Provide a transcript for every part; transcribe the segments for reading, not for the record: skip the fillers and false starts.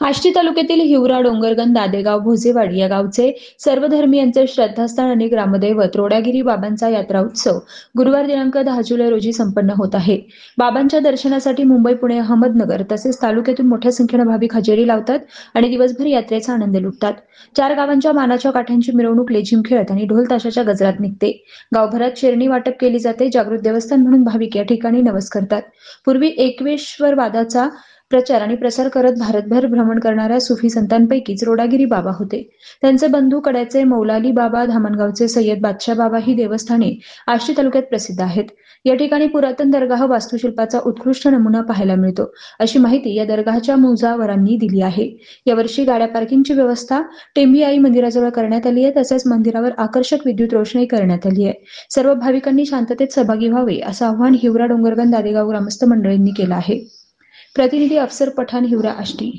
आष्टी तालुक्यातील हिवरा, डोंगरगण, दादेगाव, भोजेवाडी या गावचे सर्वधर्मीयांचे श्रद्धास्थान आणि ग्रामदैवत रोडागिरी बाबांचा यात्रा उत्सव गुरुवार दिनांक 10 जुलै रोजी संपन्न होत आहे. बाबांच्या दर्शनासाठी मुंबई, पुणे, अहमदनगर तसेच तालुक्यातून मोठ्या संख्येने भाविक हजेरी लावतात आणि दिवसभर यात्रेचा आनंद लुटतात. 4 गावांच्या मानाच्या काठ्यांची मिरवणूक लेझीम खेळत आणि ढोल ताशाच्या गजरात निघते. गावभरात शेरणी वाटप केली जाते. जागृत देवस्थान म्हणून भाविक या ठिकाणी नवस करतात. पूर्वी एकवेश्वरवादाचा प्रचार आणि प्रसार करत भारतभर भ्रमण करणाऱ्या सुफी संतांपैकीच रोडागिरी बाबा होते. त्यांचे बंधू कड्याचे मौलाली बाबा, धामणगावचे सय्यद बादशाह बाबा ही देवस्थाने आष्टी तालुक्यात प्रसिद्ध आहेत. या ठिकाणी पुरातन दर्गाह वास्तुशिल्पाचा उत्कृष्ट नमुना पाहायला मिळतो, अशी माहिती या दर्गाहच्या मुजावरांनी दिली आहे. यावर्षी गाड्या पार्किंगची व्यवस्था टेंबिआई मंदिराजवळ करण्यात आली आहे. तसेच मंदिरावर आकर्षक विद्युत रोषणाई करण्यात आली आहे. सर्व भाविकांनी शांततेत सहभागी व्हावे असं आवाहन हिवरा, डोंगरगण, दादेगाव ग्रामस्थ मंडळींनी केलं आहे. प्रतिनिधी अफसर पठाण, हिवरा, आष्टी.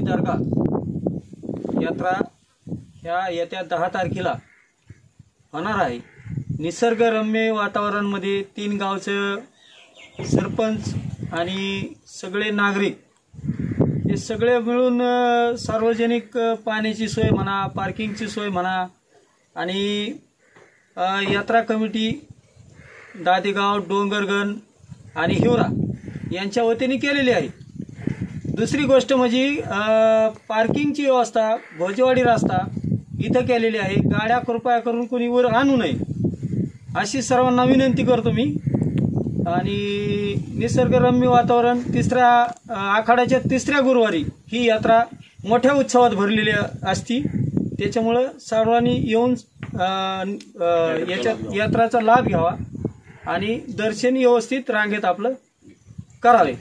दर्गा यात्रा ह्या येत्या 10 तारखेला होणार आहे. निसर्गरम्य वातावरणामध्ये 3 गावचे सरपंच आणि सगळे नागरिक हे सगळे मिळून सार्वजनिक पाण्याची सोय म्हणा, पार्किंगची सोय म्हणा आणि यात्रा कमिटी दादेगाव, डोंगरगण आणि हिवरा यांच्या वतीने केलेली आहे. दुसरी गोष्ट म्हणजे पार्किंगची व्यवस्था भोजेवाडी रस्ता इथं केलेली आहे. गाड्या कृपया करून कोणी वर आणू नये अशी सर्वांना विनंती करतो मी. आणि निसर्गरम्य वातावरण आखाड्याच्या 3ऱ्या गुरुवारी ही यात्रा मोठ्या उत्सवात भरलेली असती. त्याच्यामुळे सर्वांनी येऊन यात्राचा लाभ घ्यावा आणि दर्शन व्यवस्थित रांगेत आपलं करावे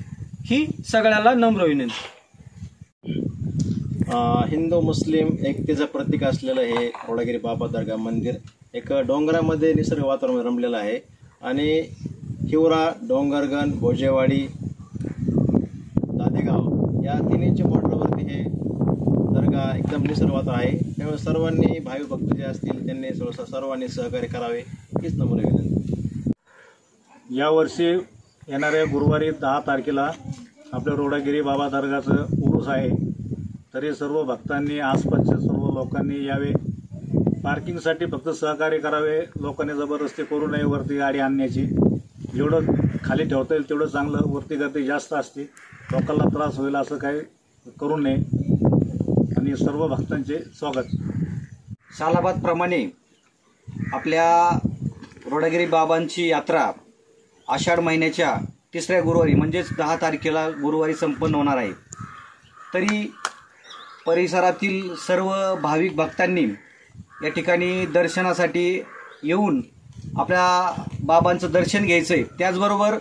ही सगळ्याला नम्र विनंती. हिंदू मुस्लिम एकतेचं प्रतीक असलेलं हे रोडागिरी बाबा दर्गा मंदिर एक डोंगरामध्ये निसर्ग वातावरण रमलेलं आहे. आणि हिवरा, डोंगरगण, भोजेवाडी, दादेगाव या तिन्हीच्या बॉर्डरवरती हे दर्गा एकदम निसर्ग वातावरण आहे. त्यामुळे सर्वांनी भाविक भक्त जे असतील त्यांनी सर्वांनी सहकार्य करावे हीच नम्र विनंती. यावर्षी येणाऱ्या गुरुवारी 10 तारखेला आपल्या रोडागिरी बाबा दर्गाचं उरूस आहे. तरी सर्व भक्तांनी, आसपासच्या सर्व लोकांनी यावे. पार्किंगसाठी फक्त सहकार्य करावे. लोकांनी जबरदस्ती करू नये वरती गाडी आणण्याची. जेवढं खाली ठेवता येईल तेवढं चांगलं. वरती गर्दी जास्त असते, लोकांना त्रास होईल असं काही करू नये. आणि सर्व भक्तांचे स्वागत. सालाबादप्रमाणे आपल्या रोडागिरी बाबांची यात्रा आषाढ महिन्याच्या 3ऱ्या गुरुवारी म्हणजेच 10 तारखेला गुरुवारी संपन्न होणार आहे. तरी परिसरातील सर्व भाविक भक्तांनी या ठिकाणी दर्शनासाठी येऊन आपल्या बाबांचं दर्शन घ्यायचं आहे. त्याचबरोबर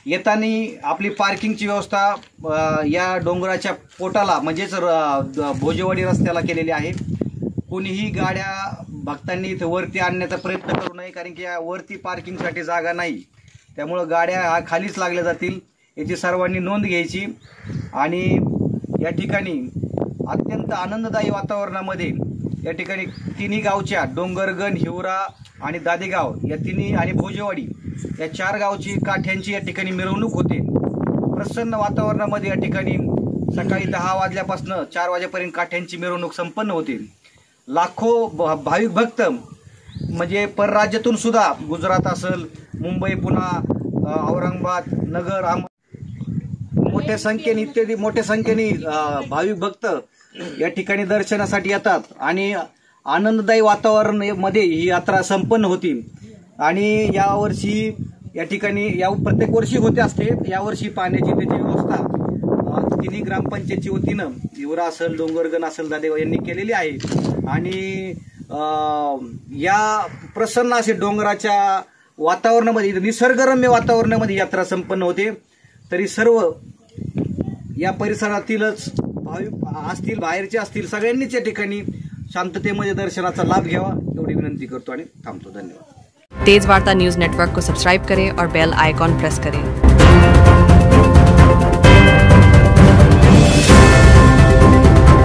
येताना आपली पार्किंगची व्यवस्था या डोंगराच्या पोटाला म्हणजेच भोजेवाडी रस्त्याला केलेली आहे. कोणीही गाड्या भक्तांनी इथं वरती आणण्याचा प्रयत्न करू नये, कारण की या वरती पार्किंगसाठी जागा नाही. त्यामुळं गाड्या खालीच लागल्या जातील याची सर्वांनी नोंद घ्यायची. आणि या ठिकाणी अत्यंत आनंददायी वातावरणामध्ये या ठिकाणी तिन्ही गावच्या डोंगरगण, हिवरा आणि दादेगाव या तिन्ही आणि भोजेवाडी या 4 गावची काठ्यांची या ठिकाणी मिरवणूक होते. प्रसन्न वातावरणामध्ये या ठिकाणी सकाळी 10 वाजल्यापासून 4 वाजेपर्यंत काठ्यांची मिरवणूक संपन्न होती. लाखो भाविक भक्त म्हणजे परराज्यातून सुद्धा गुजरात असेल, मुंबई, पुणे, औरंगाबाद, नगर, मोठ्या संख्येने भाविक भक्त या ठिकाणी दर्शनासाठी येतात आणि आनंददायी वातावरण मध्ये ही यात्रा संपन्न होती. आणि यावर्षी या ठिकाणी प्रत्येक वर्षी होते असते, यावर्षी पाण्याची त्याची व्यवस्था तिन्ही ग्रामपंचायतच्या वतीनं हिवरा असेल, डोंगरगण असेल, दादेगाव यांनी केलेली आहे. आणि या प्रसन्न असे डोंगराच्या वातावरणामध्ये, निसर्गरम्य वातावरणामध्ये यात्रा संपन्न होते. तरी सर्व या परिसरातीलच भाविक असतील, बाहेरचे असतील, सगळ्यांनीच या ठिकाणी शांततेमध्ये दर्शनाचा लाभ घ्यावा एवढी विनंती करतो आणि थांबतो. धन्यवाद. तेज वार्ता न्यूज नेटवर्क को सब्सक्राइब करें और बेल आइकॉन प्रेस करें.